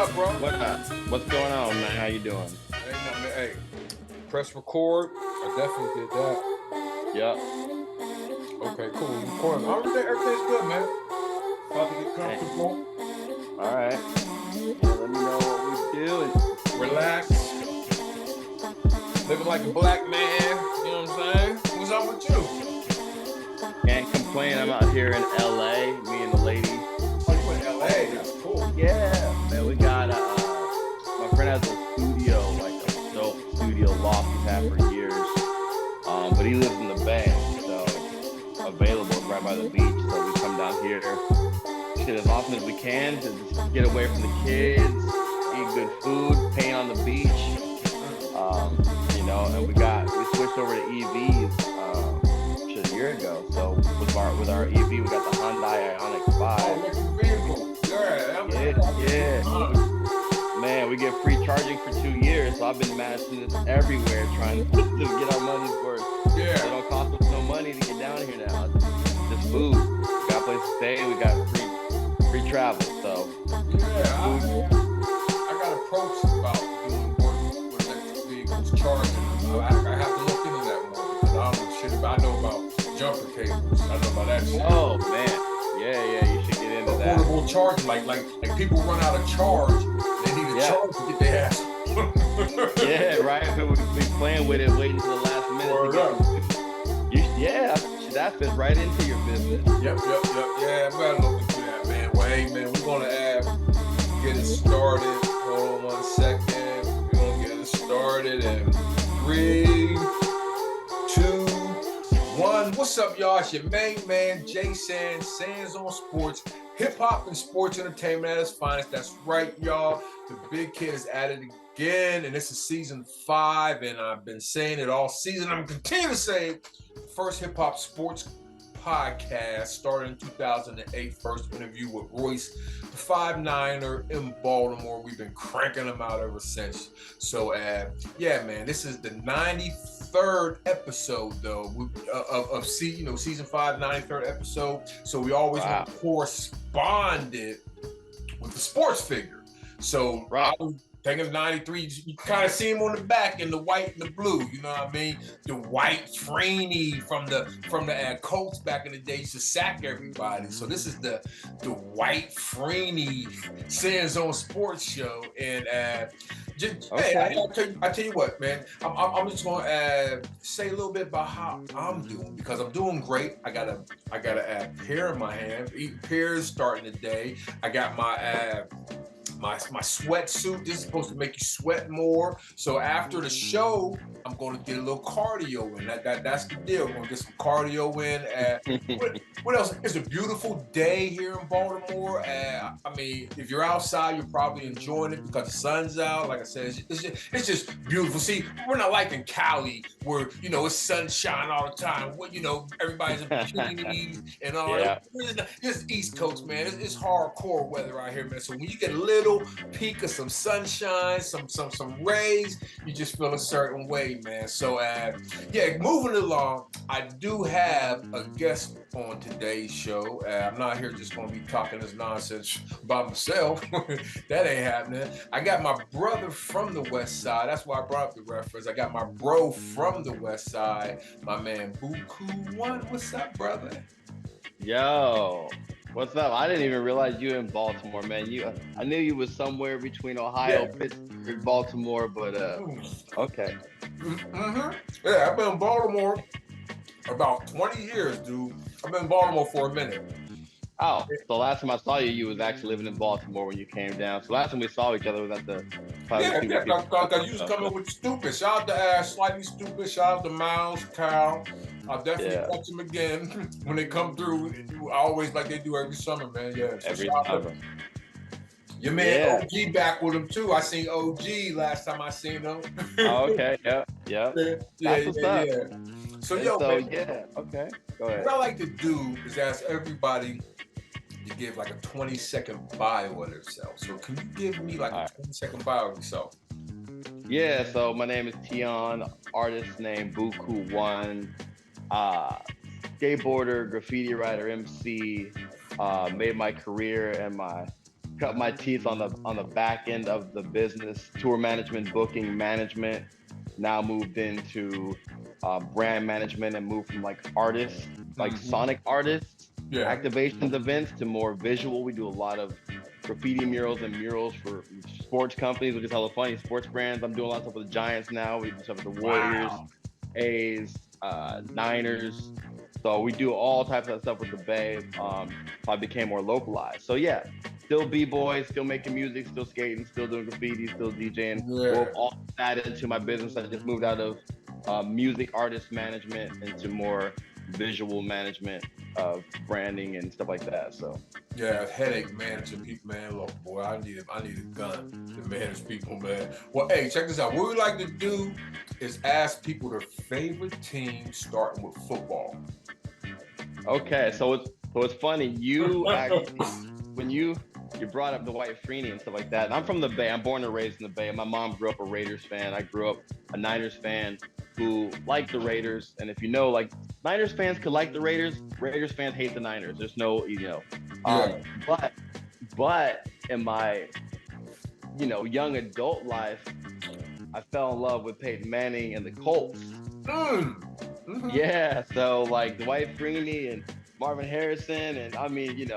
up, bro? What What's going on, man? How you doing? Hey, man, hey, press record. I definitely did that. Yep. Okay, cool. Recording. Everything's good, man. About to get Hey, comfortable, all right. Yeah, let me know what we doing. relax, living like a black man. You know what I'm saying? What's up with you? Can't complain. I'm out here in LA. Me and the lady. Oh, you in LA? That's cool. Yeah, man. We got my friend has a studio, like a dope studio loft he's had for years. But he lives in the Bay, so it's available right by the beach. So we come down here, shit, as often as we can to just get away from the kids, eat good food, paint on the beach. And we switched over to EVs shit, a year ago. So with our EV, we got the Hyundai Ioniq Oh, 5. electric vehicle. Yeah. Man, we get free charging for 2 years, so I've been managing this everywhere trying to get our money's worth. Yeah. It don't cost us no money to get down here now. Just food. We got a place to stay. We got free travel. So Yeah, I got approached about doing work with electric vehicles charging. I have to look into that more because I don't know shit about. I know about jumper cables. I know about that shit. oh man, yeah, you should get into that. Affordable charging, like people run out of charge, they need a Yeah. charge to get their ass. Yeah, right. People be playing with it, waiting until the last minute. Word to up. that fits right into your business. Yep. Yeah, I better look into that, man. Well, hey, man, we're gonna get it started. Hold on 1 second. We're gonna get it started in 3, 2, 1. What's up, y'all? It's your main man, Jay Sands on Sports. Hip hop and sports entertainment at its finest. That's right, y'all. The big kid is at it again, and this is season 5. And I've been saying it all season. I'm continuing to say it. First hip hop sports podcast started in 2008. First interview with Royce, the 5'9" in Baltimore. We've been cranking them out ever since. So, yeah, man, this is the 93rd episode though of season 5, 93rd episode. So we always want to correspond it with the sports figure. So Right. I was thinking of 93, you kind of see him on the back in the white and the blue, you know what I mean? The white Franey from the Colts back in the day used to sack everybody. So this is the white Franey Sands on Sports show. And Okay. hey, I tell you what, man, I'm just gonna say a little bit about how I'm doing because I'm doing great. I got a pear in my hand, eating pears starting the day. I got my sweatsuit. This is supposed to make you sweat more. So after the show, I'm going to get a little cardio in. That's the deal. I'm going to get some cardio in. What else? It's a beautiful day here in Baltimore. I mean, if you're outside, you're probably enjoying it because the sun's out. Like I said, it's just beautiful. See, we're not like in Cali where, it's sunshine all the time. Everybody's in bikinis and all that. This East Coast, man. It's hardcore weather out here, man. So when you get a little peak of some sunshine, some rays, you just feel a certain way, man. So moving along, I do have a guest on today's show. I'm not here just gonna be talking this nonsense by myself. That ain't happening. I got my brother from the West Side. That's why I brought up the reference. I got my bro from the West Side, my man Bukue. What's up, brother? Yo, what's up? I didn't even realize you in Baltimore, man. I knew you was somewhere between Ohio, Pittsburgh, Baltimore, but okay. Mm-hmm. Yeah, I've been in Baltimore about 20 years, dude. I've been in Baltimore for a minute. Oh, so last time I saw you, you was actually living in Baltimore when you came down. So last time we saw each other was at the because you was coming with stupid. Shout out to Ash, slightly stupid. Shout out to Miles, Kyle. I'll definitely catch them again when they come through. I always like they do every summer, man. Yeah, so every summer. Your man OG back with him too. I seen OG last time I seen him. Oh, okay. Yeah. Yeah. So man, okay. Go ahead. What I like to do is ask everybody to give like a 20-second bio of themselves. So can you give me like a 20-second bio of yourself? Yeah, so my name is Tion, artist name Bukue1, skateboarder, graffiti writer, MC, made my career and my cut my teeth on the back end of the business, tour management, booking management. Now moved into brand management and moved from like artists, like sonic artists, activations events to more visual. We do a lot of graffiti murals and murals for sports companies, which is hella funny. Sports brands. I'm doing a lot of stuff with the Giants now. We do stuff with the Warriors, A's, Niners. So we do all types of stuff with the Bay. I became more localized. So yeah, still b-boy, still making music, still skating, still doing graffiti, still DJing. Wove all that into my business. I just moved out of music artist management into more visual management of branding and stuff like that. So yeah, headache managing people, man. Look, boy, I need a gun to manage people, man. Well, hey, check this out. What we like to do is ask people their favorite team, starting with football. Okay, so it's funny. You actually, when you brought up the White Freeney and stuff like that. And I'm from the Bay. I'm born and raised in the Bay. My mom grew up a Raiders fan. I grew up a Niners fan who liked the Raiders. And if you know, like, Niners fans could like the Raiders. Raiders fans hate the Niners. There's no, but in my, young adult life, I fell in love with Peyton Manning and the Colts. Mm-hmm. Yeah, so like Dwight Freeney and Marvin Harrison, and I mean,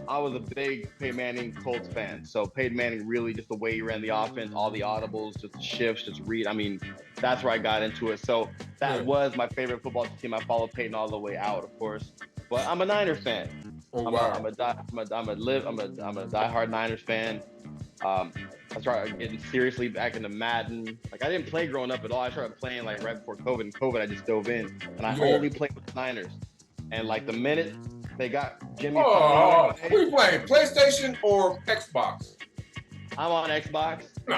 I was a big Peyton Manning Colts fan. So Peyton Manning really, just the way he ran the offense, all the audibles, just the shifts, just read. I mean, that's where I got into it. So that was my favorite football team. I followed Peyton all the way out, of course. But I'm a Niners fan. Oh, wow. I'm a diehard Niners fan. I started getting seriously back into Madden. Like, I didn't play growing up at all. I started playing like right before COVID. And COVID, I just dove in, and I only played with the Niners. And like the minute they got Jimmy. What are you playing? PlayStation or Xbox? I'm on Xbox. No,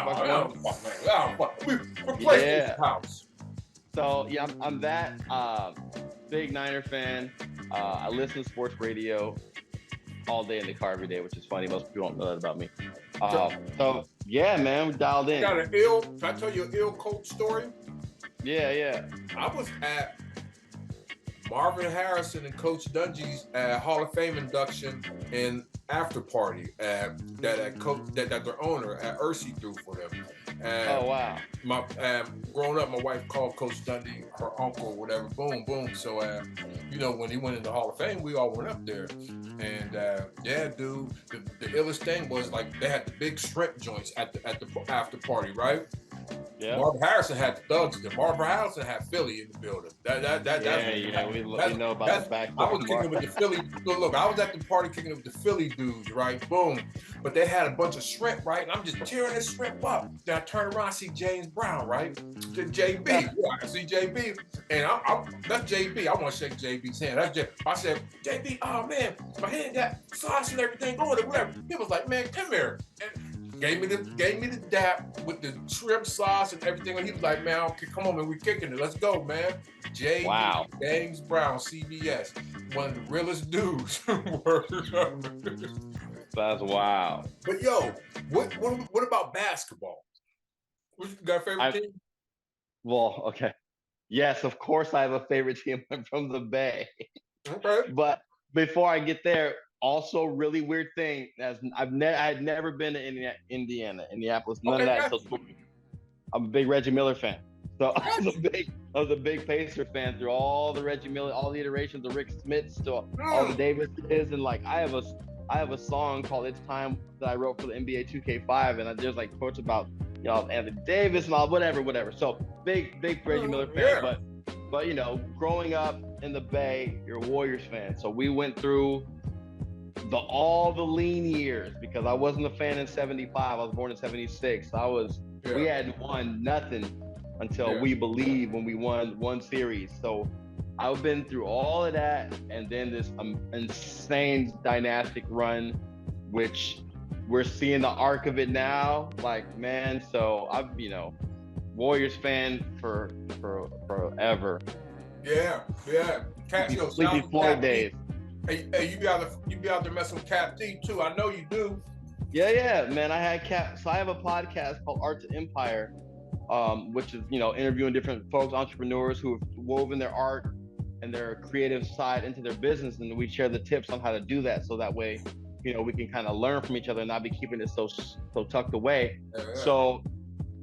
we're PlayStation house. So yeah, I'm that big Niner fan. I listen to sports radio all day in the car every day, which is funny. Most people don't know that about me. So yeah, man, we dialed in. Can I tell you an ill coach story? Yeah. I was at Marvin Harrison and Coach Dungy's Hall of Fame induction and after party that their owner at Ursi threw for them. Oh wow! Growing up, my wife called Coach Dundee her uncle or whatever. Boom, boom. So when he went in the Hall of Fame, we all went up there, and dude, the illest thing was like they had the big shrimp joints at the after party, right? Yeah. Marvin Harrison had the thugs there. Marvin Harrison had Philly in the building. We know about the back. I was kicking with the Philly. Look, I was at the party kicking with the Philly dudes, right? Boom. But they had a bunch of shrimp, right? And I'm just tearing this shrimp up. Then I turn around, I see James Brown, right? JB. Yeah, I see JB. And that's JB. I want to shake JB's hand. I said, JB, oh man, my hand got sauce and everything going or whatever. He was like, man, come here. And gave me the dap with the shrimp sauce and everything. And he was like, man, okay, come on, man, we kicking it. Let's go, man. James Brown, CBS, one of the realest dudes. That's wow. But yo, what about basketball? You got a favorite team? Well, okay. Yes, of course I have a favorite team. I'm from the Bay. Okay. But before I get there, also really weird thing, I had never been to Indianapolis, none of that. So I'm a big Reggie Miller fan. So I was a big Pacer fan through all the Reggie Miller, all the iterations of Rick Smiths to all the Davises, and like I have a song called "It's Time" that I wrote for the NBA 2K5, and there's like quotes about Anthony Davis and all whatever. So big Reggie Miller fan, but growing up in the Bay, you're a Warriors fan. So we went through all the lean years because I wasn't a fan in '75. I was born in '76. We hadn't won nothing until We Believe when we won one series. So I've been through all of that, and then this insane dynastic run, which we're seeing the arc of it now. Like, man, so I've Warriors fan for forever. Yeah. Sleepy Floyd days. Hey, you be out there messing with Cap D too. I know you do. Yeah, man. I had Cap. So I have a podcast called Art to Empire, which is interviewing different folks, entrepreneurs who have woven their art and their creative side into their business, and we share the tips on how to do that. So that way, we can kind of learn from each other and not be keeping it so tucked away. Yeah. So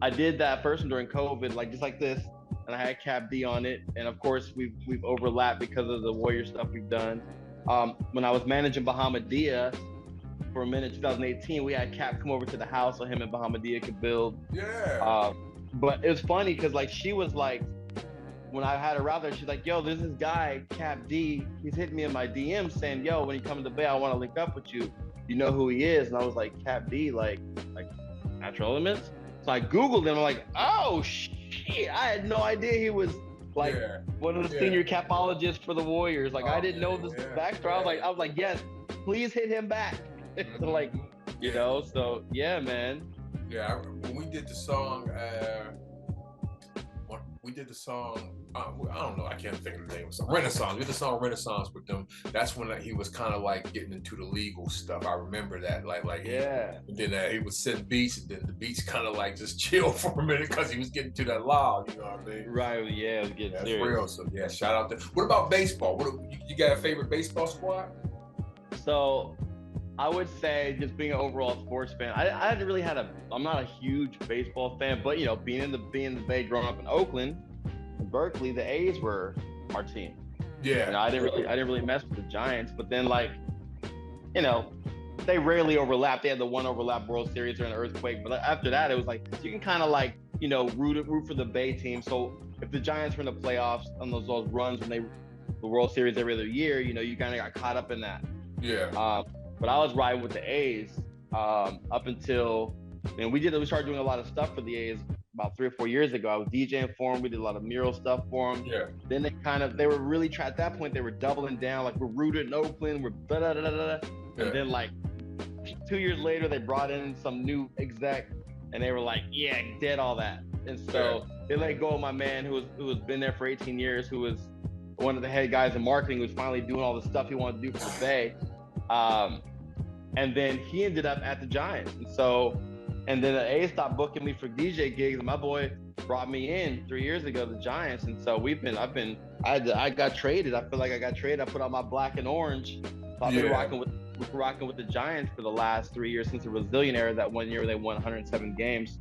I did that first one during COVID, like just like this, and I had Cap D on it, and of course we've overlapped because of the Warrior stuff we've done. When I was managing Bahamadia for a minute, 2018, we had Cap come over to the house so him and Bahamadia could build. Yeah. But it was funny because like she was like, when I had her out there, she's like, yo, there's this guy, Cap D, he's hitting me in my DM saying, yo, when you come to the Bay, I want to link up with you. You know who he is? And I was like, Cap D, like Natural Elements? So I Googled him, I'm like, oh shit, I had no idea he was like one of the senior capologists for the Warriors. Like I didn't know this backstory. I was like, yes, please hit him back. So like, so yeah, man. Yeah, when we did the song, I don't know, I can't think of the name of the song. Renaissance. We did the song Renaissance with them. That's when he was kind of like getting into the legal stuff. I remember that. And then he would send beats, and then the beats kind of like just chill for a minute because he was getting to that loud. You know what I mean? Right. Yeah, it was getting serious. Real. So yeah, shout out to. What about baseball? You got a favorite baseball squad? So I would say just being an overall sports fan, I hadn't really I'm not a huge baseball fan, but being in the Bay, growing up in Oakland, in Berkeley, the A's were our team. Yeah. I didn't really mess with the Giants, but then they rarely overlap. They had the one overlap World Series during the earthquake, but after that, it was like you can kind of like root for the Bay team. So if the Giants were in the playoffs on those runs when the World Series every other year, you kind of got caught up in that. Yeah. But I was riding with the A's up until, and we started doing a lot of stuff for the A's about 3 or 4 years ago. I was DJing for them. We did a lot of mural stuff for them. Yeah. Then they were really at that point, they were doubling down. Like, we're rooted in Oakland. We're da-da-da-da-da. Yeah. And then like 2 years later, they brought in some new exec and they were like, yeah, dead all that. And so they let go of my man who has been there for 18 years, who was one of the head guys in marketing, who was finally doing all the stuff he wanted to do for the Bay. And then he ended up at the Giants. And then the A's stopped booking me for DJ gigs, and my boy brought me in 3 years ago to the Giants. And so I got traded. I feel like I got traded. I put on my black and orange. So I've been rocking with the Giants for the last 3 years since the Brazilian era. That 1 year they won 107 games.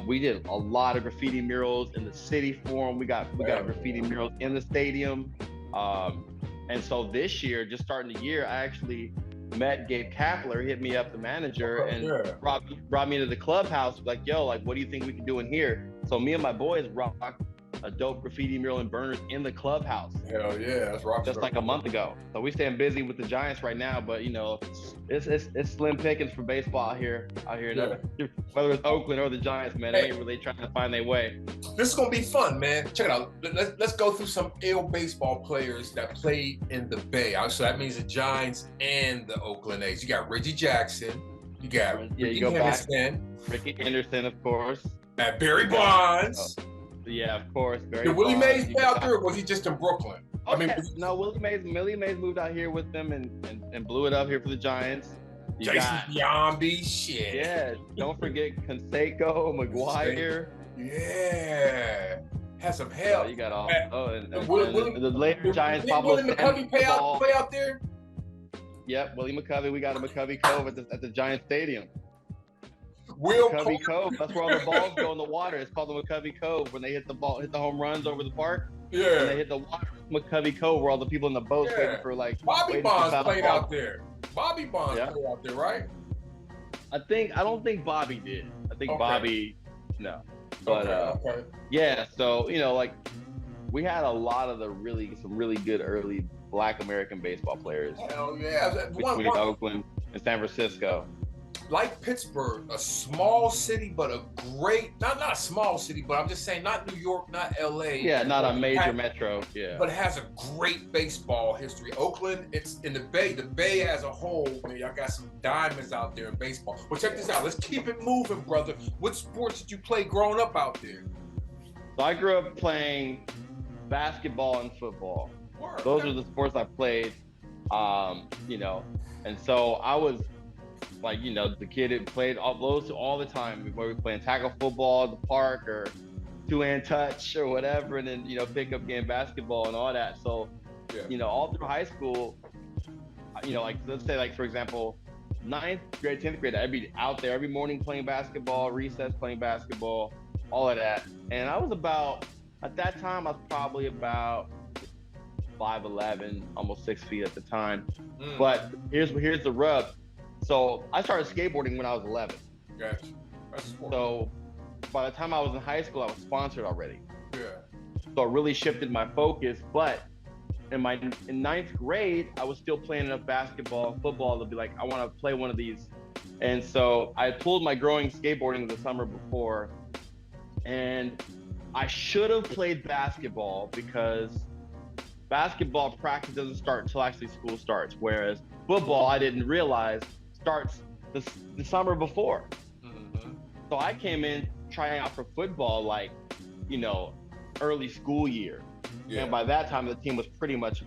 We did a lot of graffiti murals in the city for them. We got graffiti murals in the stadium. And so this year, just starting the year, I actually met Gabe Kapler. He hit me up, the manager, and brought me into the clubhouse. Like, yo, like, what do you think we can do in here? So me and my boys rocked a dope graffiti mural and burners in the clubhouse. Hell yeah, that's rock. Just like a month ago. So we staying busy with the Giants right now, but it's slim pickings for baseball out here. Yeah. Whether it's Oakland or the Giants, man, they ain't really trying to find their way. This is gonna be fun, man. Check it out. Let's go through some ill baseball players that played in the Bay. So that means the Giants and the Oakland A's. You got Reggie Jackson. You got Ricky Henderson. Ricky Henderson, of course. And Barry Bonds. Yeah, of course. Did Willie Mays play out there, or was he just in Brooklyn? Okay. No, Willie Mays moved out here with them and blew it up here for the Giants. Jason Giambi, shit. Yeah, don't forget Canseco, McGuire. Yeah, has some help. So you got all. And the later Giants. Pablo Willie McCovey play out there. Yep, Willie McCovey. We got a McCovey Cove at the Giant Stadium. McCovey Cove. That's where all the balls go in the water. It's called the McCovey Cove when they hit the home runs over the park. Yeah. And they hit the water. McCovey Cove, where all the people in the boats waiting for like. Bobby Bonds played out there. Bobby Bonds played out there, right? I don't think Bobby did. I think Bobby, no. But yeah. So like we had a lot of some really good early Black American baseball players. Hell yeah. Between Oakland and San Francisco. Like Pittsburgh, a small city, but a great, not a small city, but I'm just saying, not New York, not LA. Yeah, not a major metro. Yeah. But it has a great baseball history. Oakland, it's in the Bay as a whole, man, y'all got some diamonds out there in baseball. Well, check this out. Let's keep it moving, brother. What sports did you play growing up out there? So I grew up playing basketball and football. Those are the sports I played, and so I was like, the kid that played all those all the time. We were playing tackle football at the park or two-hand touch or whatever, and then, pick up game basketball and all that. So, all through high school, like, let's say, like, for example, ninth grade, 10th grade, I'd be out there every morning playing basketball, recess playing basketball, all of that. And I was about, at that time, I was probably about 5'11", almost 6 feet at the time. But here's the rub. So I started skateboarding when I was 11. Gotcha. That's smart. So by the time I was in high school, I was sponsored already. Yeah. So it really shifted my focus. But in ninth grade, I was still playing enough basketball and football to be like, I want to play one of these. And so I pulled my growing skateboarding the summer before, and I should have played basketball because basketball practice doesn't start until actually school starts, whereas football, I didn't realize, starts the summer before. Mm-hmm. So I came in trying out for football like, early school year. Yeah. And by that time, the team was pretty much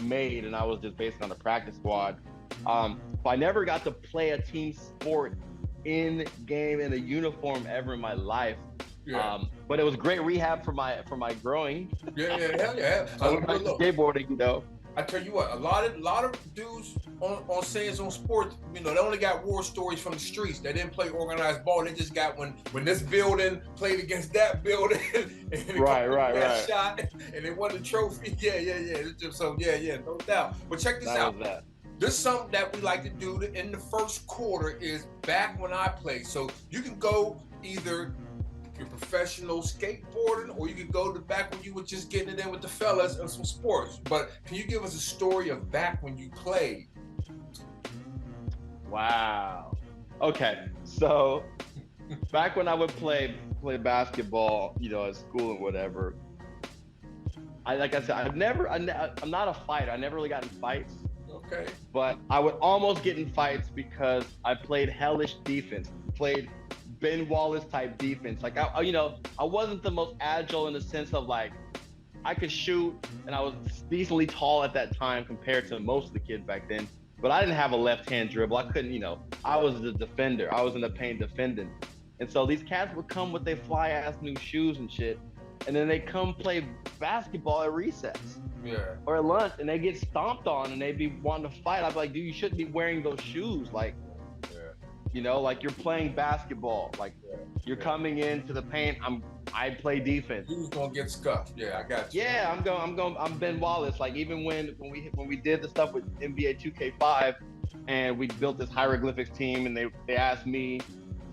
made, and I was just based on the practice squad. So I never got to play a team sport in game in a uniform ever in my life. Yeah. But it was great rehab for my growing. Yeah. I went back to skateboarding, I tell you what, a lot of dudes on sayings on sports, they only got war stories from the streets. They didn't play organized ball. They just got when this building played against that building, and right. shot, and they won the trophy. Yeah. So no doubt. But check this out. This is something that we like to do in the first quarter is back when I played. So you can go either your professional skateboarding, or you could go to back when you were just getting it in with the fellas and some sports. But can you give us a story of back when you played? Wow. Okay. So back when I would play basketball, at school and whatever, like I said, I'm not a fighter. I never really got in fights. Okay. But I would almost get in fights because I played hellish defense, played Ben Wallace type defense. Like I wasn't the most agile in the sense of like I could shoot, and I was decently tall at that time compared to most of the kids back then. But I didn't have a left-hand dribble. I couldn't, I was the defender. I was in the paint defending. And so these cats would come with their fly-ass new shoes and shit, and then they come play basketball at recess. Yeah. Or at lunch, and they get stomped on, and they be wanting to fight. I'd be like, dude, you shouldn't be wearing those shoes. Like, like you're playing basketball. Like you're coming into the paint. I play defense. Who's gonna get scuffed? Yeah, I got you. Yeah, I'm Ben Wallace. Like even when we did the stuff with NBA 2K5, and we built this hieroglyphics team, and they asked me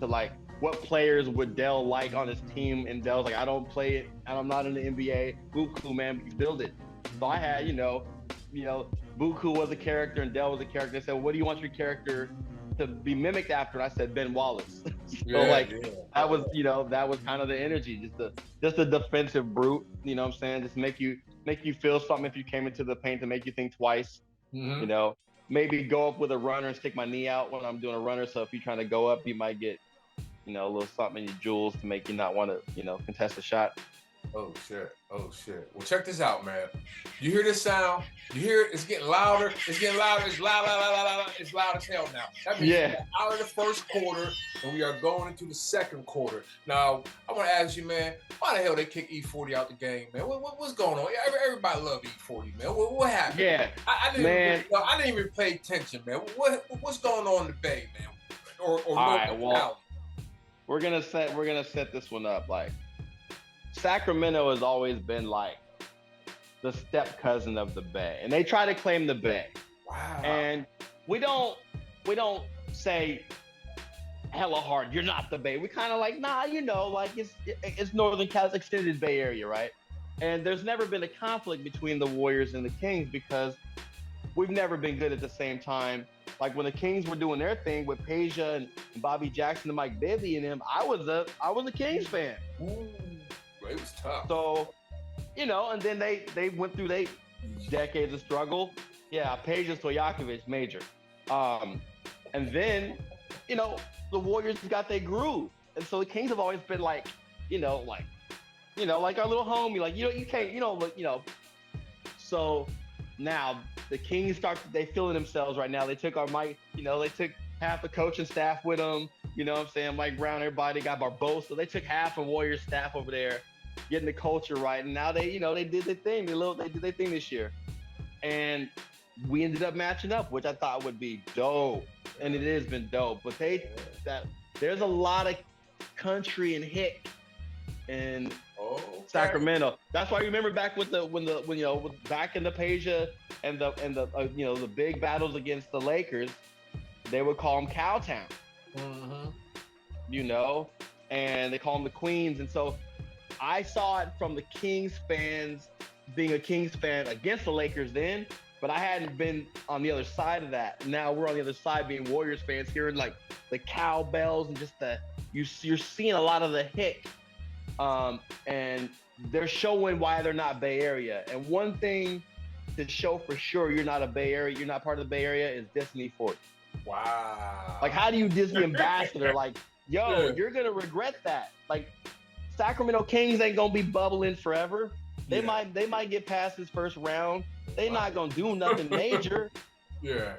to like, what players would Dell like on his team, and Dell's like, I don't play it, and I'm not in the NBA. Bukue, man, you build it. So I had, Bukue was a character and Dell was a character. They said, what do you want your character to be mimicked after? And I said, Ben Wallace. That was kind of the energy, just a defensive brute. You know what I'm saying? Just make you feel something if you came into the paint to make you think twice. Mm-hmm. Maybe go up with a runner and stick my knee out when I'm doing a runner. So if you're trying to go up, you might get, a little something in your jewels to make you not want to, contest a shot. Oh shit. Well, check this out, man. You hear this sound? You hear it? It's getting louder. It's loud. It's loud as hell now. That means we're out of the first quarter and we are going into the second quarter. Now, I want to ask you, man, why the hell they kick E40 out the game, man? What's going on? Everybody love E40, man. What happened? Yeah, I didn't even pay attention, man. What's going on in the Bay, man? Or all right, well, we're gonna set this one up like. Sacramento has always been like the step cousin of the Bay, and they try to claim the Bay. Wow. And we don't say hella hard, you're not the Bay. We kind of like, nah, like it's Northern Cali's extended Bay Area, right? And there's never been a conflict between the Warriors and the Kings because we've never been good at the same time. Like when the Kings were doing their thing with Peja and Bobby Jackson and Mike Bibby and them, I was a Kings fan. Ooh. It was tough. So, and then they went through their decades of struggle. Yeah, Peja Stojakovic, major. And then, the Warriors got their groove. And so the Kings have always been like, like our little homie. Like, you can't, So now the Kings they feeling themselves right now. They took our Mike, they took half the coaching staff with them. You know what I'm saying? Mike Brown, everybody got Barbosa. They took half of Warriors staff over there, getting the culture right. And now they did their thing. They did their thing this year. And we ended up matching up, which I thought would be dope. and it has been dope. But there's a lot of country and hick in Sacramento. That's why you remember back with back in the Peja and the big battles against the Lakers, they would call them Cowtown. And they call them the Queens. And so I saw it from the Kings fans, being a Kings fan against the Lakers then, but I hadn't been on the other side of that. Now we're on the other side being Warriors fans, hearing like the cowbells and just you're seeing a lot of the hick. And they're showing why they're not Bay Area. And one thing to show for sure you're not part of the Bay Area is Disney 40. Wow. Like, how do you Disney ambassador? Like, you're gonna regret that. Like, Sacramento Kings ain't gonna be bubbling forever. They might get past this first round. They're not gonna do nothing major. Yeah.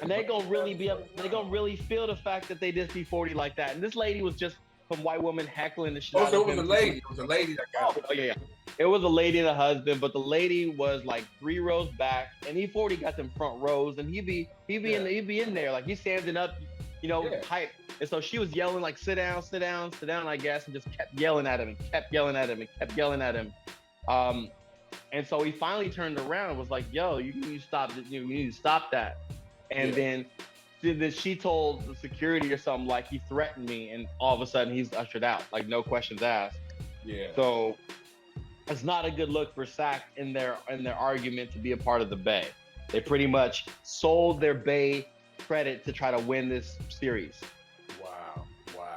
And they're gonna really feel the fact that they Disney 40 like that. And this lady was just some white woman heckling the shit out of it was a lady. It was a lady that got it. Oh, yeah. It was a lady and a husband, but the lady was like 3 rows back, and E40 got them front rows, and he'd be in there, like he's standing up, hype. And so she was yelling like, sit down, I guess, and just kept yelling at him and kept yelling at him and kept yelling at him. And so he finally turned around and was like, yo, you need to stop that. And then she told the security or something, like he threatened me, and all of a sudden he's ushered out, like no questions asked. Yeah. So it's not a good look for Sac in their argument to be a part of the Bay. They pretty much sold their Bay credit to try to win this series. Wow.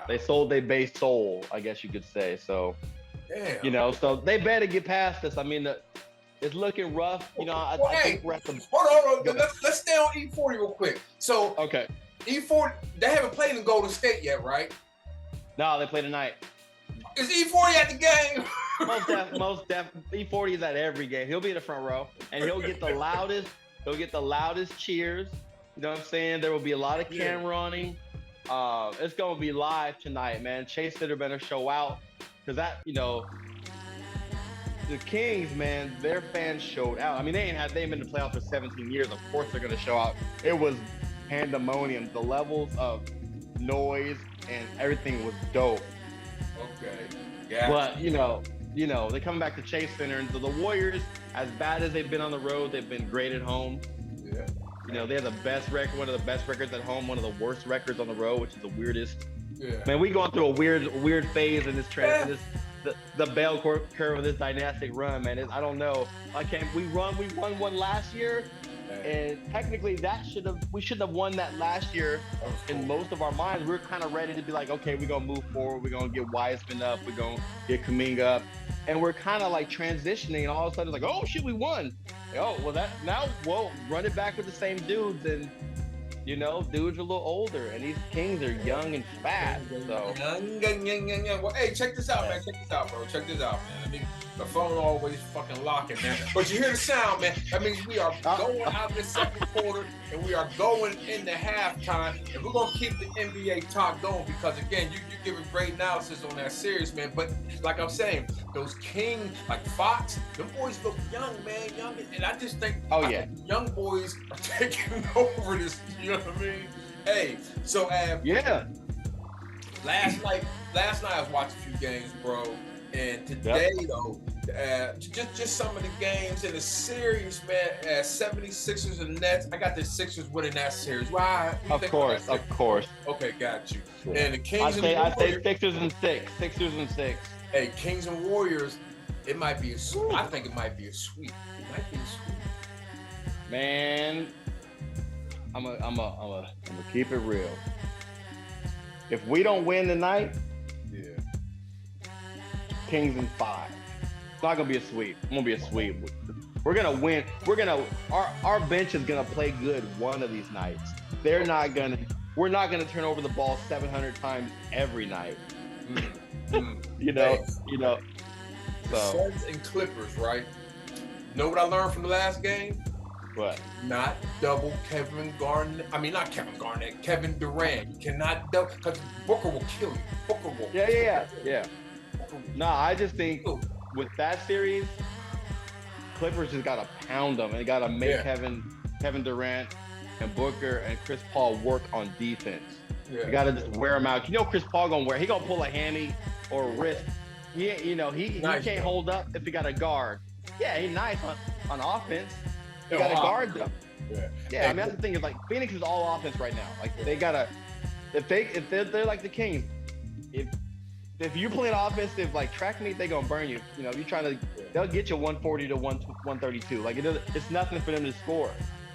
They sold their Bay soul, I guess you could say. So, damn. So they better get past this. I mean, it's looking rough. I think we're at the... Hold on. Let's stay on E40 real quick. So, okay. E40, they haven't played in Golden State yet, right? No, they play tonight. Is E40 at the game? Most definitely. E40 is at every game. He'll be in the front row, and he'll get the loudest. He'll get the loudest cheers. You know what I'm saying? There will be a lot of camera on him. It's gonna be live tonight, man. Chase Sitter better show out, because the Kings, man, their fans showed out. I mean, they ain't been in the playoffs for 17 years. Of course, they're gonna show out. It was pandemonium. The levels of noise and everything was dope. Okay. Yeah. But they come back to Chase Center, and so the Warriors, as bad as they've been on the road, they've been great at home. Yeah. They have the best record, one of the best records at home, one of the worst records on the road, which is the weirdest. Yeah. Man, we going through a weird phase in this trend. The bell curve of this dynastic run, man. I don't know. We won one last year, and technically we should have won that last year. In most of our minds, we were kind of ready to be like, okay, we're gonna move forward. We're gonna get Wiseman up. We're gonna get Kuminga up, and we're kind of like transitioning. And all of a sudden, it's like, oh shit, we won. Oh well, run it back with the same dudes, and dudes are a little older, and these Kings are young and fat. So young. Well, hey, check this out, man. Check this out, bro. Check this out, man. The phone always fucking locking, man. But you hear the sound, man. That means we are going out of the second quarter, and we are going into halftime. And we're gonna keep the NBA talk going, because again, you're giving great analysis on that series, man. But like I'm saying, those Kings, like Fox, them boys look young, man. Young, and I just think, young boys are taking over this. You know what I mean? Hey, so last night I was watching a few games, bro. And today, though, just some of the games in the series, man, 76ers and Nets, I got the Sixers winning that series. Why? Of course. Okay, got you. Yeah. And the Kings I say Sixers and six. Hey, Kings and Warriors, it might be I think it might be a sweep. Man, I'm gonna keep it real. If we don't win tonight, Kings in 5. It's not gonna be a sweep. It's gonna be a sweep. We're gonna win. Our bench is gonna play good one of these nights. We're not gonna turn over the ball 700 times every night. So. Suns and Clippers, right? Know what I learned from the last game? What? Not double Kevin Garnett. I mean, not Kevin Garnett. Kevin Durant. You cannot double, because Booker will kill you. Booker will. Yeah. No, I just think with that series, Clippers just gotta pound them and gotta make Kevin Durant and Booker and Chris Paul work on defense. Yeah. You gotta just wear him out. You know Chris Paul gonna wear. He gonna pull a hammy or a wrist. Yeah, he Nice, can't though. hold up if he got a guard. Yeah, he's nice on offense. You Yeah, got to wow. guard them. Yeah. Yeah, I mean that's the thing is like Phoenix is all offense right now. Like they gotta if they're like the Kings, if you're playing offensive like track meet, they gonna burn you. You know, if you're trying to, they'll get you 140 to 132. Like it's nothing for them to score.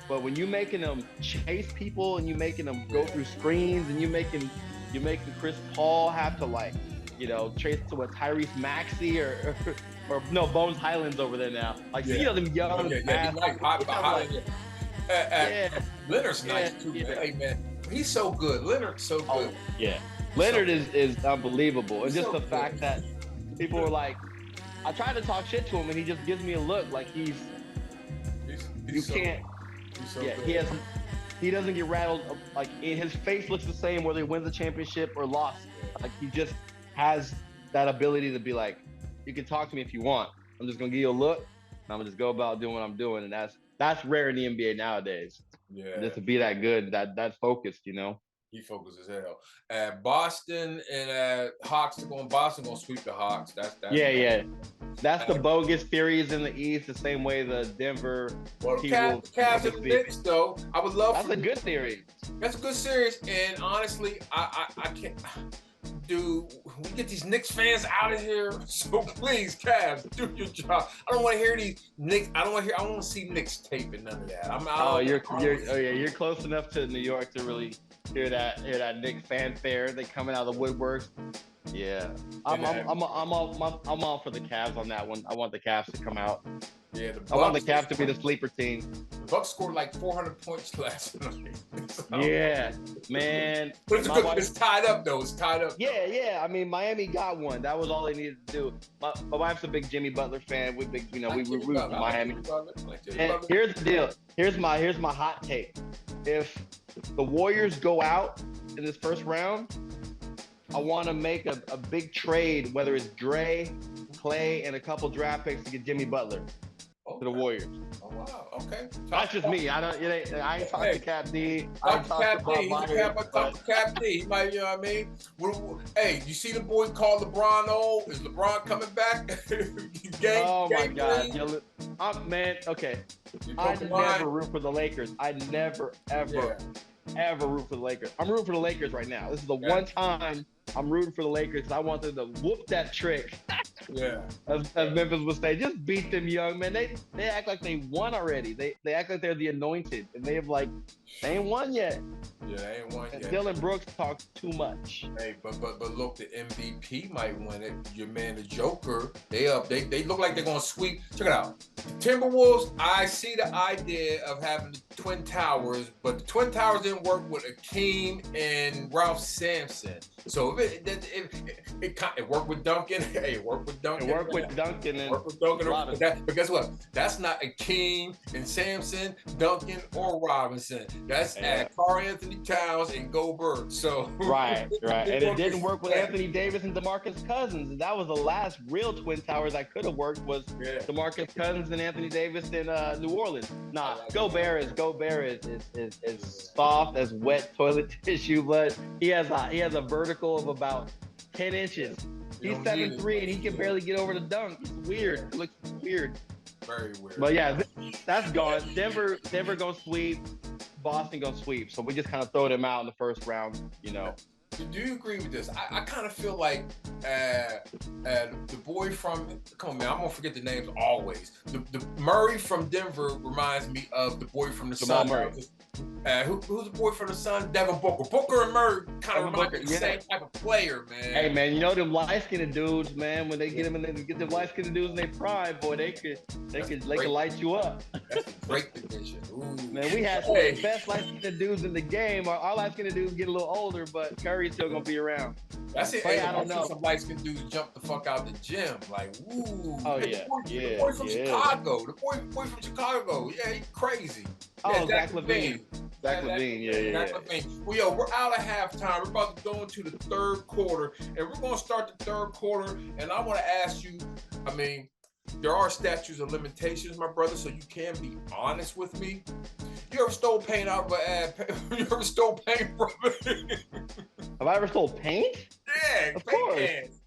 But when you making them chase people and you making them go through screens and you're making Chris Paul have to like, chase to what Tyrese Maxey or no Bones Highlands over there now. Like them young. Yeah, Leonard's nice too, man. Hey man, he's so good. Leonard's so good. Oh, yeah. Leonard is unbelievable. And just the fact that people were like, I tried to talk shit to him and he just gives me a look like he's you so, can't. He's so good. He doesn't get rattled. Like his face looks the same whether he wins the championship or lost. Like he just has that ability to be like, you can talk to me if you want. I'm just gonna give you a look and I'm gonna just go about doing what I'm doing. And that's rare in the NBA nowadays. Yeah. Just to be that good, that focused, He focuses as hell. Boston and Hawks are going. Boston gonna sweep the Hawks. That's yeah. That's the bogus theories in the East, the same way the Denver. Well, the Cavs and the Knicks, though. I would love. That's a good theory. That's a good series, and honestly, I can't. Dude, we get these Knicks fans out of here. So please, Cavs, do your job. I don't want to hear these Knicks. I don't want to see Knicks tape and none of that. You're close enough to New York to really hear that Knicks fanfare. They coming out of the woodworks. Yeah, I'm all for the Cavs on that one. I want the Cavs to come out. Yeah, I want the Cavs to be the sleeper team. The Bucks scored like 400 points last night. Yeah, man. But it's tied up though. It's tied up. Yeah. I mean, Miami got one. That was all they needed to do. My wife's a big Jimmy Butler fan. We root for Miami. And here's the deal. Here's my hot take. If the Warriors go out in this first round, I want to make a big trade, whether it's Dre, Clay, and a couple draft picks to get Jimmy Butler to the Warriors. Oh wow, okay. That's just me. I ain't talking to Cap D. I ain't talking to Bob Myers. Talk to Cap D. He might, you know what I mean? Hey, you see the boy called LeBron old? Is LeBron coming back? My God. Man, okay. I never root for the Lakers. I never, ever root for the Lakers. I'm rooting for the Lakers right now. This is the one time I'm rooting for the Lakers because I want them to whoop that trick. Yeah. As Memphis would say, just beat them young, man. They act like they won already. They act like they're the anointed, and they ain't won yet. Yeah, they ain't won yet. Dylan Brooks talks too much. Hey, but look, the MVP might win it. Your man, the Joker, they look like they're gonna sweep. Check it out. Timberwolves. I see the idea of having the Twin Towers, but the Twin Towers didn't work with Akeem and Ralph Sampson. So if it worked with Duncan. Hey, it worked with Duncan. But guess what? That's not Akeem and Sampson, Duncan, or Robinson. That's Karl Anthony Towns and Gobert. So right. And it didn't work with Anthony Davis and DeMarcus Cousins. And that was the last real Twin Towers that could have worked was DeMarcus Cousins and Anthony Davis in New Orleans. Nah, Gobert is soft as wet toilet tissue, but he has a vertical of about 10 inches. He's 7'3" and he can barely get over the dunk. It's weird. It looks weird. Very weird. But yeah, that's gone. Denver gonna sweep. Boston gonna sweep. So we just kind of throw them out in the first round, Do you agree with this? I kind of feel like the boy from, come on man, I'm gonna forget the names always. The Murray from Denver reminds me of the boy from the Sun. Who's the boy from the Sun? Devin Booker. Booker and Murray kind of remind me of the same type of player, man. Hey man, them light-skinned dudes, man. When they get them and they get them light-skinned dudes in their prime, boy, they could light you up. That's a great division. Ooh. Man, we had some of the best light-skinned dudes in the game. Our light-skinned dudes get a little older, but Curry's still gonna be around. That's it. Hey, I don't know. Some light-skinned dudes jump the fuck out the gym, like, ooh. Oh yeah, the boy from Chicago. The boy from Chicago. Yeah, he's crazy. Oh, Zach LaVine. Zach LaVine, yeah. Well, yo, we're out of halftime. We're about to go into the third quarter, and we're going to start the third quarter. And I want to ask you, I mean, there are statutes of limitations, my brother, so you can be honest with me. You ever stole paint out of you ever stole paint from it? Have I ever stole paint? Yeah, Of paint course. cans.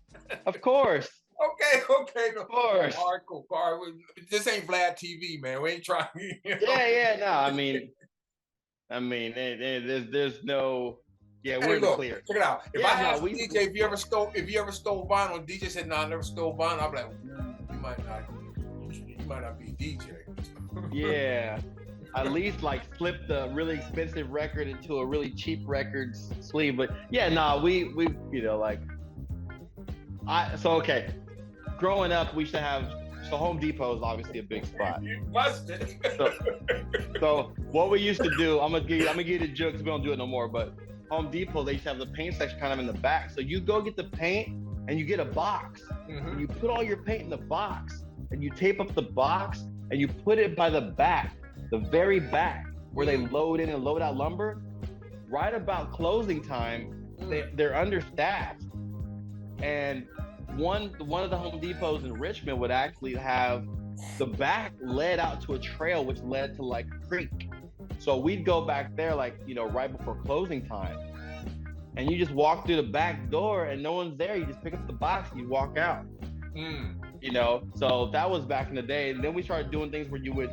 Of course. Okay, no. Of course. All right, cool. All right, this ain't Vlad TV, man. We ain't trying. Yeah. No, I mean, there's no. Yeah, we're Hey, in the look, clear. check it out. If Yeah, I no, asked DJ if you ever stole vinyl, and DJ said, "No, I never stole vinyl," I'm like, you might not be DJ. Yeah. At least like flip the really expensive record into a really cheap record sleeve. But yeah, nah, we like okay. Growing up, we used to have Home Depot is obviously a big spot. You busted. So what we used to do, I'm gonna give you the joke because we don't do it no more. But Home Depot, they used to have the paint section kind of in the back. So you go get the paint and you get a box. And you put all your paint in the box and you tape up the box and you put it by the back, the very back where they load in and load out lumber. Right about closing time, they're understaffed. And one of the Home Depots in Richmond would actually have the back led out to a trail which led to like a creek. So we'd go back there like, right before closing time. And you just walk through the back door and no one's there. You just pick up the box and you walk out. So that was back in the day. And then we started doing things where you would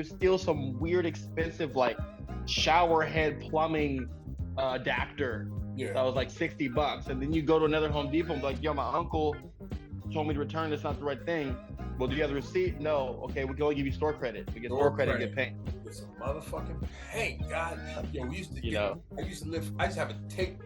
steal some weird expensive like shower head plumbing adapter. Yeah. That was like $60. And then you go to another Home Depot and be like, yo, my uncle told me to return this, not the right thing. Well, do you have the receipt? No. Okay, we can only give you store credit. We get store credit and get paint. Get some motherfucking paint. God, yo, we used to I used to have a tape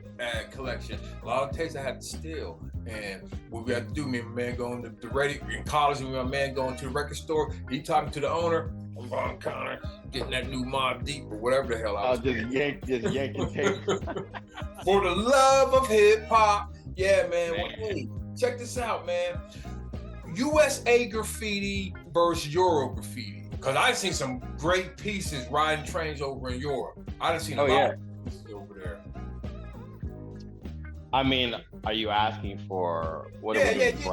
collection. A lot of tapes I had to steal. And what we had to do, me and my man going to the radio in college, and my man going to the record store, he talking to the owner, I'm on counter, getting that new Mobb Deep or whatever the hell I was just yanking tape. For the love of hip hop. Yeah, man. Well, hey, check this out, man. USA graffiti versus Euro graffiti. Because I've seen some great pieces riding trains over in Europe. I've seen a lot of pieces over there. I mean, are you asking for what? Yeah. If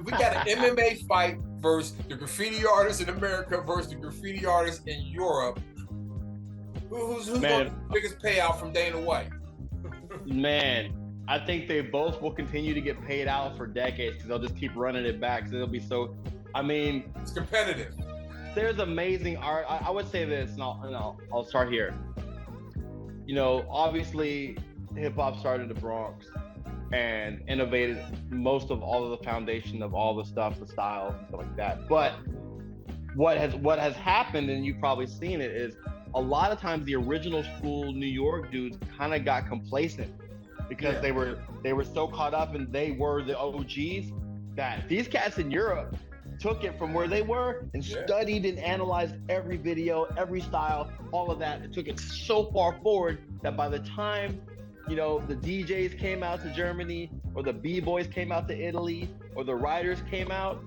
we got an MMA fight versus the graffiti artists in America versus the graffiti artists in Europe, who's got the biggest payout from Dana White? Man, I think they both will continue to get paid out for decades because they'll just keep running it back. So it'll be so. I mean, it's competitive. There's amazing art. I would say this, and I'll start here. Obviously, hip hop started in the Bronx and innovated most of all of the foundation of all the stuff, the styles and stuff like that. But what has happened, and you've probably seen it, is a lot of times the original school New York dudes kind of got complacent because they were so caught up and they were the OGs that these cats in Europe took it from where they were and studied and analyzed every video, every style, all of that. It took it so far forward that by the time the DJs came out to Germany or the B-boys came out to Italy or the writers came out,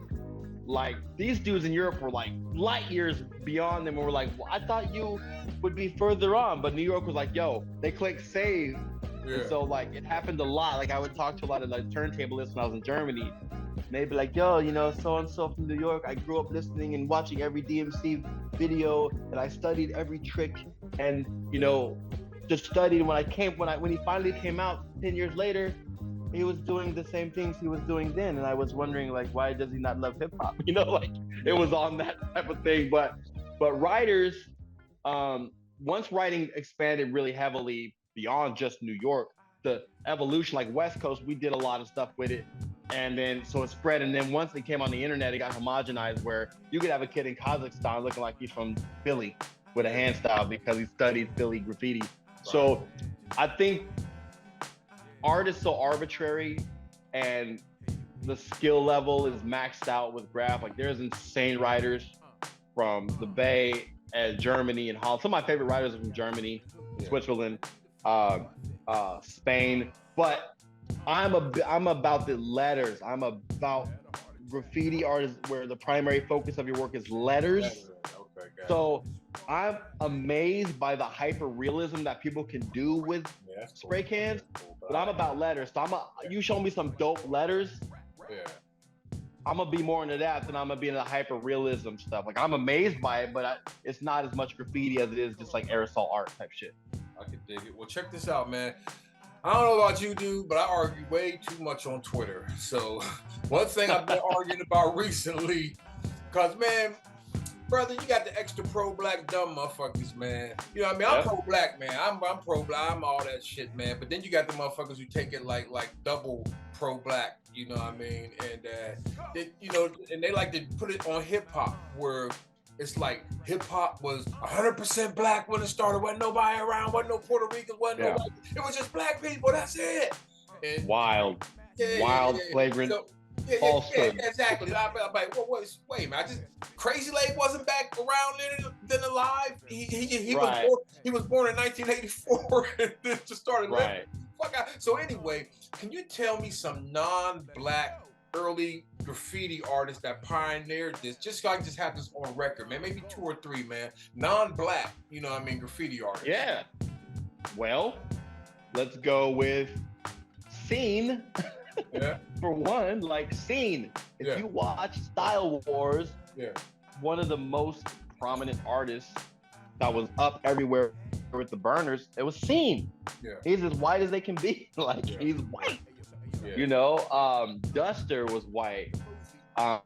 like these dudes in Europe were like light years beyond them and were like, well, I thought you would be further on. But New York was like, yo, they clicked save. And so like it happened a lot. Like I would talk to a lot of like turntablists when I was in Germany. And they'd be like, yo, so-and-so from New York, I grew up listening and watching every DMC video and I studied every trick and, just studied when he finally came out 10 years later, he was doing the same things he was doing then. And I was wondering like, why does he not love hip hop? It was on that type of thing. But writers, once writing expanded really heavily beyond just New York, the evolution, like West Coast, we did a lot of stuff with it. And then, so it spread. And then once it came on the internet, it got homogenized where you could have a kid in Kazakhstan looking like he's from Philly with a hand style because he studied Philly graffiti. So I think art is so arbitrary and the skill level is maxed out with graph. Like there's insane writers from the Bay and Germany and Holland. Some of my favorite writers are from Germany, Switzerland, Spain. But I'm about the letters. I'm about graffiti artists where the primary focus of your work is letters. So I'm amazed by the hyper realism that people can do with spray cans, but I'm about letters. So you show me some dope letters, I'm gonna be more into that than I'm gonna be into the hyper realism stuff. Like I'm amazed by it, but it's not as much graffiti as it is just like aerosol art type shit. I can dig it. Well, check this out, man. I don't know about you, dude, but I argue way too much on Twitter. So one thing I've been arguing about recently, because, man, brother, you got the extra pro-black dumb motherfuckers, man. You know what I mean? I'm pro-black, man. I'm pro-black. I'm all that shit, man. But then you got the motherfuckers who take it like double pro-black. You know what I mean? And and they like to put it on hip hop where it's like hip hop was 100% black when it started. Wasn't nobody around. Wasn't no Puerto Ricans. Wasn't nobody. It was just black people. That's it. And wild, flagrant. So, exactly. I'm like, wait, man. Crazy Lake wasn't back around then alive. He was born in 1984 and then just started living. Fuck out. So anyway, can you tell me some non-black early graffiti artists that pioneered this? Just so I can just have this on record, man. Maybe 2 or 3, man. Non-black, you know what I mean, graffiti artists. Yeah. Well, let's go with Scene. Yeah. For one, like Scene. If you watch Style Wars, one of the most prominent artists that was up everywhere with the burners, it was Scene. Yeah. He's as white as they can be. He's white. Yeah. You know, Duster was white. Ket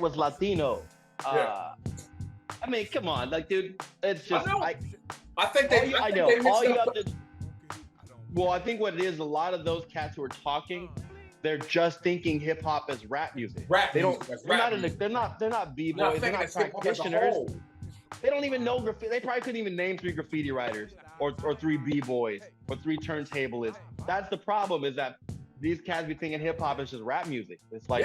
was Latino. I mean, come on, like, dude, it's just I think they. I know. All you have to. Well, I think what it is, a lot of those cats who are talking, they're just thinking hip hop as rap music. They don't. They're not b-boys. They're not practitioners. They don't even know graffiti. They probably couldn't even name 3 graffiti writers or 3 b-boys or 3 turntablists. That's the problem, is that these cats be thinking hip hop is just rap music. It's like,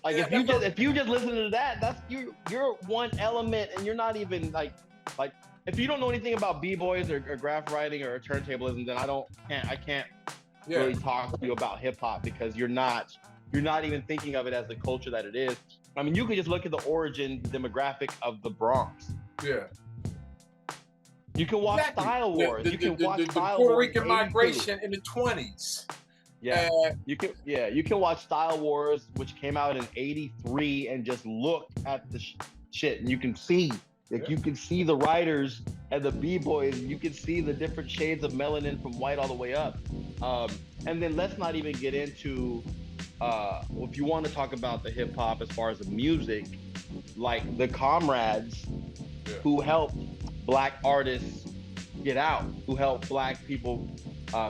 if you just listen to that, that's you're one element, and you're not even like if you don't know anything about b-boys or graph writing or turntablism, then I can't really talk to you about hip hop, because you're not even thinking of it as the culture that it is. I mean, you can just look at the origin demographic of the Bronx. Yeah. You can watch Style Wars. You can watch the Puerto Rican migration in the 20s. Yeah. You can watch Style Wars, which came out in '83, and just look at the shit, and you can see. You can see the writers and the b-boys. You can see the different shades of melanin from white all the way up. And then let's not even get into, if you want to talk about the hip hop as far as the music, like the comrades who helped black artists get out, who helped black people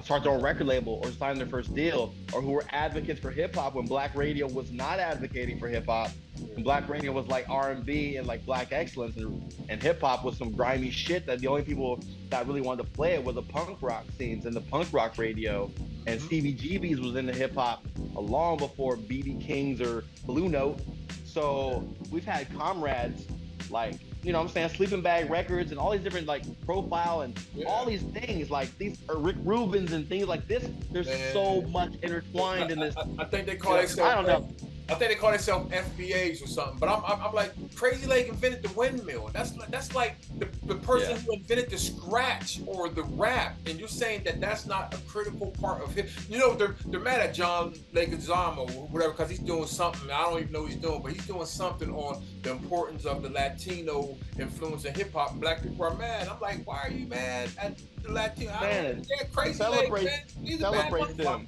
start their own record label or sign their first deal, or who were advocates for hip hop when black radio was not advocating for hip hop. And black radio was like R&B and like black excellence, and hip hop was some grimy shit that the only people that really wanted to play it were the punk rock scenes and the punk rock radio. And Stevie GB's was into hip hop long before BB King's or Blue Note. So we've had comrades like, you know what I'm saying, Sleeping Bag Records and all these different like Profile and all these things, like these Rick Rubins and things like this. There's so much intertwined in this. I think they call it. I don't know. I think they call themselves FBAs or something. But I'm like, Crazy Lake invented the windmill. That's like the person who invented the scratch or the rap. And you're saying that that's not a critical part of it. You know, they're mad at John Leguizamo or whatever, because he's doing something. I don't even know what he's doing, but he's doing something on the importance of the Latino influence in hip hop. And black people are mad. I'm like, why are you mad at the Latino? Crazy Lake, man. He's a bad motherfucker.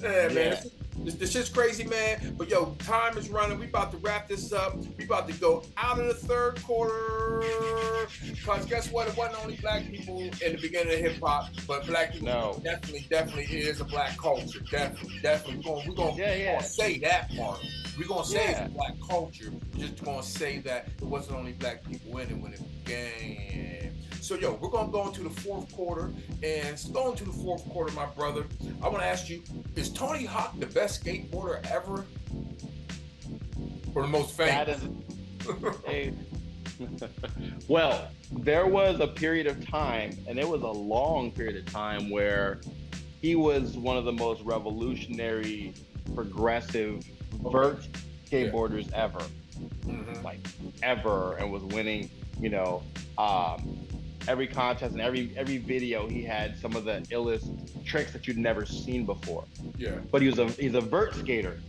Yeah, man. This shit's crazy, man. But yo, time is running. We about to wrap this up. We about to go out of the third quarter. Because guess what? It wasn't only black people in the beginning of hip hop, but black people definitely is a black culture. Definitely. We're gonna say that part. We're gonna say it's black culture. We're just gonna say that it wasn't only black people in it when it began. So yo, we're gonna go into the fourth quarter, and going into the fourth quarter, my brother, I want to ask you: is Tony Hawk the best skateboarder ever, or the most famous? Well, there was a period of time, and it was a long period of time, where he was one of the most revolutionary, progressive, vert skateboarders ever, like ever, and was winning, every contest and every video, he had some of the illest tricks that you'd never seen before. Yeah. But he's a vert skater.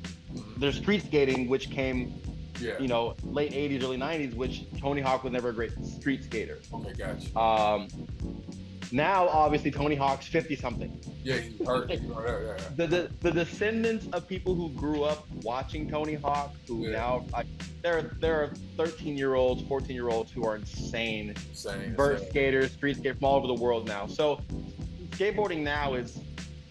There's street skating, which came, you know, late 80s, early 90s, which Tony Hawk was never a great street skater. Okay, gotcha. Now, obviously, Tony Hawk's 50-something. Yeah, he's hurt. The descendants of people who grew up watching Tony Hawk, who now, like, there are 13-year-olds, 14-year-olds who are insane vert skaters, street skaters from all over the world now. So skateboarding now is,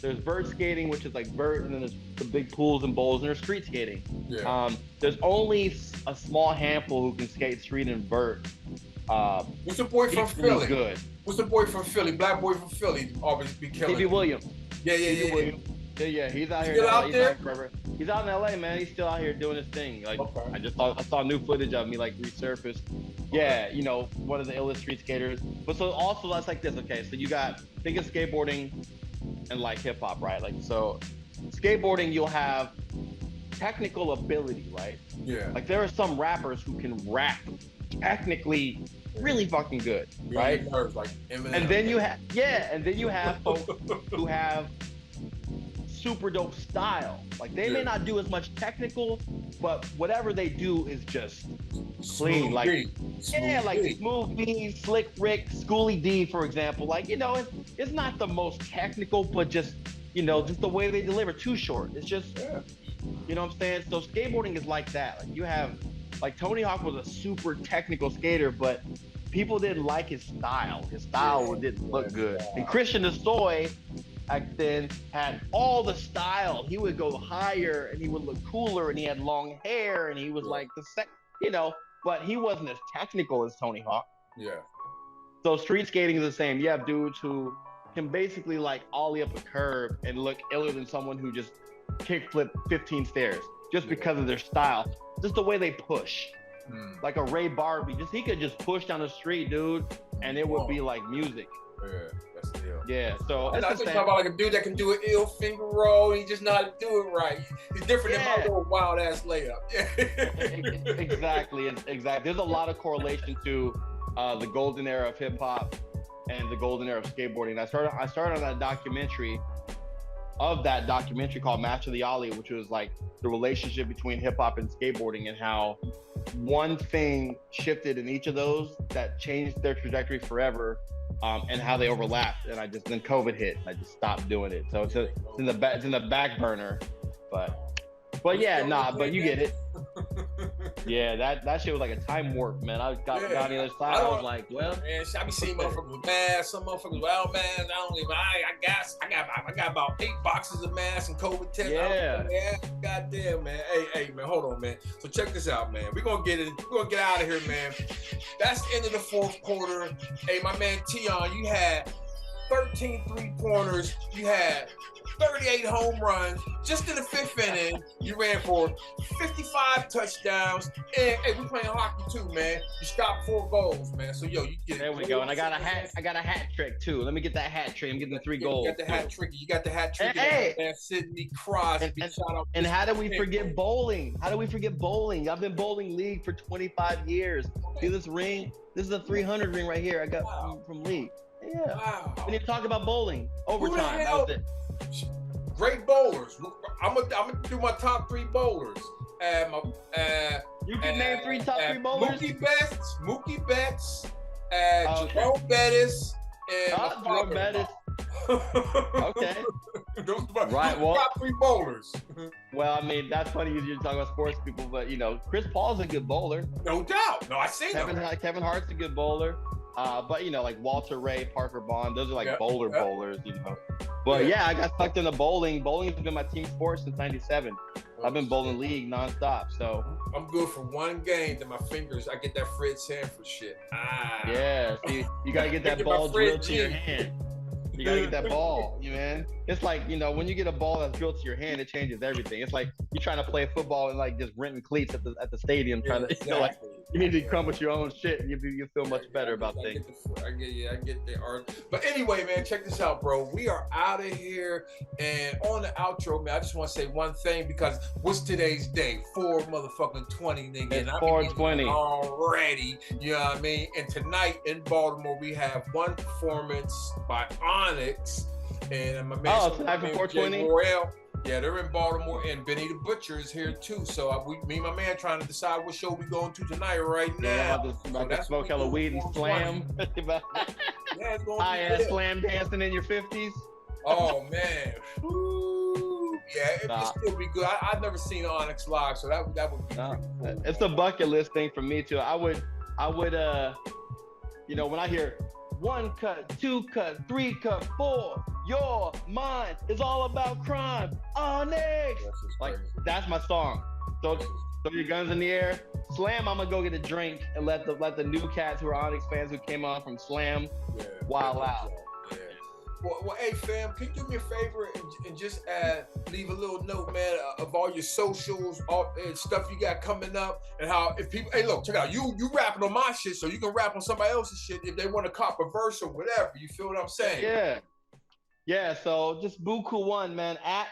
there's vert skating, which is like vert, and then there's the big pools and bowls, and there's street skating. Yeah. There's only a small handful who can skate street and vert. What's the boy from Philly? Good. What's the boy from Philly? Black boy from Philly always be killing. Stevie Williams. Yeah. Yeah, he's out here. Still out there? He's out in LA, man. He's still out here doing his thing. Like, I saw new footage of me, like, resurfaced. Yeah, you know, one of the illest street skaters. But so also that's like this. Okay, so you got think of skateboarding and like hip hop, right? Like, so skateboarding, you'll have technical ability, right? Yeah. Like, there are some rappers who can rap technically really fucking good, right? Like Eminem. And then you have folks who have super dope style. Like, they may not do as much technical, but whatever they do is just clean. Like, Smooth B, Slick Rick, Schooly D, for example. Like, you know, it's not the most technical, but just, you know, just the way they deliver. Too Short. It's just, you know what I'm saying? So skateboarding is like that. Like, you have, like, Tony Hawk was a super technical skater, but people didn't like his style. His style didn't look good. And Christian Desoy back then had all the style. He would go higher and he would look cooler and he had long hair and he was like you know, but he wasn't as technical as Tony Hawk. Yeah. So street skating is the same. You have dudes who can basically like ollie up a curve and look iller than someone who just kickflip 15 stairs just because of their style. Just the way they push. Like a Ray Barbie, he could just push down the street, dude, and it would be like music. Yeah, that's the deal. Yeah, so I just talking about like a dude that can do an ill finger roll. He just know how to do it right. He's different than my little wild ass layup. Exactly. There's a lot of correlation to the golden era of hip hop and the golden era of skateboarding. I started on that documentary called Master the Ollie, which was like the relationship between hip hop and skateboarding and how one thing shifted in each of those that changed their trajectory forever, and how they overlapped. And then COVID hit. I just stopped doing it. So it's in the back burner, but but you get it. Yeah, that shit was like a time warp, man. I got on the other side. I was like, well, man, I be seeing motherfuckers with masks, some motherfuckers without masks. I got about 8 boxes of masks and COVID tests. Yeah. Goddamn, man. Hey, man, hold on, man. So check this out, man. We're gonna get out of here, man. That's the end of the fourth quarter. Hey, my man Tion, you had 13 3-pointers. You had 38 home runs. Just in the 5th inning, you ran for 55 touchdowns. And hey, we playing hockey too, man. You stopped 4 goals, man. So yo, you get there we go. And I got a hat trick too. Let me get that hat trick. I'm getting the 3 goals. You got the hat trick. Hey. Man, Sidney Crosby. And how do we forget bowling? I've been bowling league for 25 years. See this ring? This is a 300 ring right here. I got from league. Yeah. Wow. We need to talk about bowling. Overtime. That was it. Great bowlers. I'm gonna do my top 3 bowlers. You can name 3 top 3 bowlers. Mookie Betts, Jerome Bettis, and Jerome Bettis. Okay. Those are my top 3 bowlers. Well, I mean, that's funny you're talking about sports people, but you know, Chris Paul's a good bowler. No doubt. No, I see Kevin Hart's a good bowler. But you know, like Walter Ray, Parker Bond, those are like bowlers, you know. But yeah, I got sucked into bowling. Bowling has been my team sport since '97. I've been bowling league nonstop. So I'm good for one game. Then my fingers, I get that Fred Sanford shit. Yeah, see, you gotta get that ball drilled to your hand. You gotta get that ball, man. It's like, you know, when you get a ball that's drilled to your hand, it changes everything. It's like you're trying to play football and like just renting cleats at the stadium, trying to, you know, like You need to come with your own shit, and you feel much better about things. I get the art. But anyway, man, check this out, bro. We are out of here, and on the outro, man, I just want to say one thing because what's today's day? 4/20, nigga. It's 4/20 already. You know what I mean? And tonight in Baltimore, we have one performance by Onyx and my man. Tonight for 4/20. Yeah, they're in Baltimore, and Benny the Butcher is here too. So me and my man trying to decide what show we going to tonight right now. About to smoke hella weed and slam. Yeah, it's going high ass slam dancing in your 50s. Oh man. Ooh. Yeah, it'd still be good. I've never seen Onyx live, so that would be pretty cool. It's a bucket list thing for me too. I would you know, when I hear 1 cut, 2 cut, 3 cut, 4, your mind is all about crime. Onyx! Like, that's my song. So throw your guns in the air. Slam, I'm gonna go get a drink and let the new cats who are Onyx fans who came on from Slam wild out. Yeah. Well, hey fam, can you do me a favor and just leave a little note, man, of all your socials, all stuff you got coming up, and how if people, hey, look, check it out, you rapping on my shit, so you can rap on somebody else's shit if they want to cop a verse or whatever. You feel what I'm saying? Yeah. So just Bukue1, man, at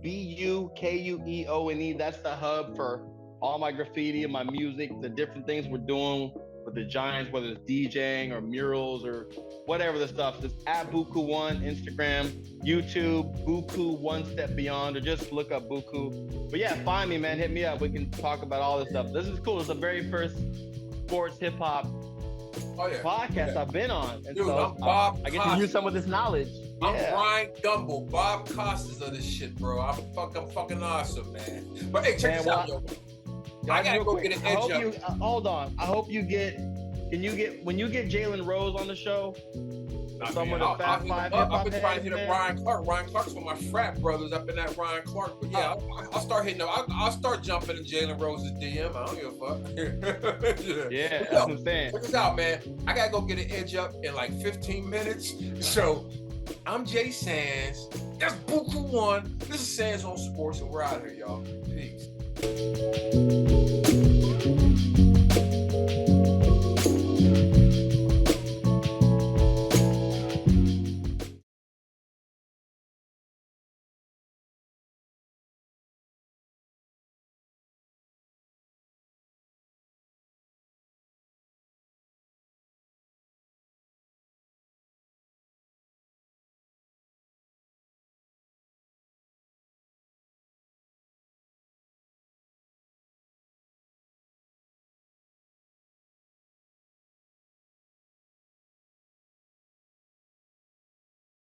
BUKUEONE. That's the hub for all my graffiti and my music, the different things we're doing with the Giants, whether it's DJing or murals or whatever the stuff. Just at Bukue1, Instagram, YouTube, Bukue One Step Beyond, or just look up Bukue. But yeah, find me, man. Hit me up. We can talk about all this stuff. This is cool. It's the very first sports hip hop podcast I've been on. And dude, so I'm Bob I get to use some of this knowledge. I'm Brian Gumble, Bob Costas of this shit, bro. I'm fucking awesome, man. But hey, check this out, yo. I gotta go get an edge up. Hold on. I hope you get. When you get Jalen Rose on the show, someone I've been trying to hit up Ryan Clark. Ryan Clark's one of my frat brothers up in that Ryan Clark. But yeah, I'll start hitting up. I'll start jumping in Jalen Rose's DM. I don't give a fuck. Yeah, that's what I'm saying. Check this out, man. I gotta go get an edge up in like 15 minutes. So I'm Jay Sands. That's Bukue1. This is Sands on Sports, and we're out here, y'all. Peace.